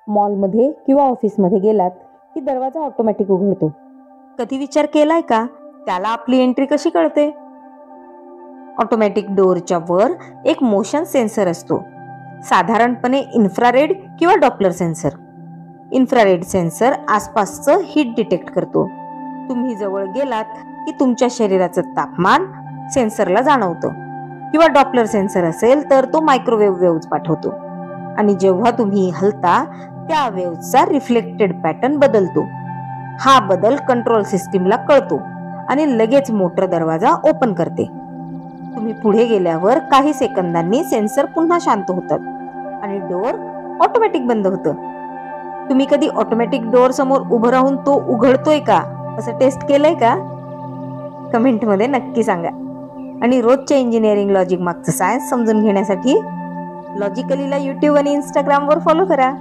मॉलमध्ये किंवा ऑफिसमध्ये गेलात की दरवाजा ऑटोमॅटिक उघडतो. कधी विचार केलाय का त्याला आपली एंट्री कशी कळते? ऑटोमॅटिक डोअरच्या वर एक मोशन सेन्सर असतो, साधारणपणे इन्फ्रारेड किंवा डॉपलर सेन्सर. इन्फ्रारेड सेन्सर आसपासचं हीट डिटेक्ट करतो. तुम्ही जवळ गेलात की तुमच्या शरीराचं तापमान सेन्सरला जाणवतं, किंवा डॉपलर सेन्सर असेल तर तो मायक्रोवेव्ह वेव्ज पाठवतो आणि जेव्हा तुम्ही हलता त्या वेव्हचा रिफ्लेक्टेड पॅटर्न बदलतो. हा बदल कंट्रोल सिस्टीमला कळतो आणि लगेच मोटर दरवाजा ओपन करते. तुम्ही पुढे गेल्यावर काही सेकंदांनी सेन्सर पुन्हा शांत होतात आणि डोअर ऑटोमॅटिक बंद होतं. तुम्ही कधी ऑटोमॅटिक डोअर समोर उभं राहून तो उघडतोय का असं टेस्ट केलंय का? कमेंटमध्ये नक्की सांगा. आणि रोजच्या इंजिनिअरिंग लॉजिक मागचं सायन्स समजून घेण्यासाठी लॉजिकलीला YouTube आणि Instagramवर फॉलो करा.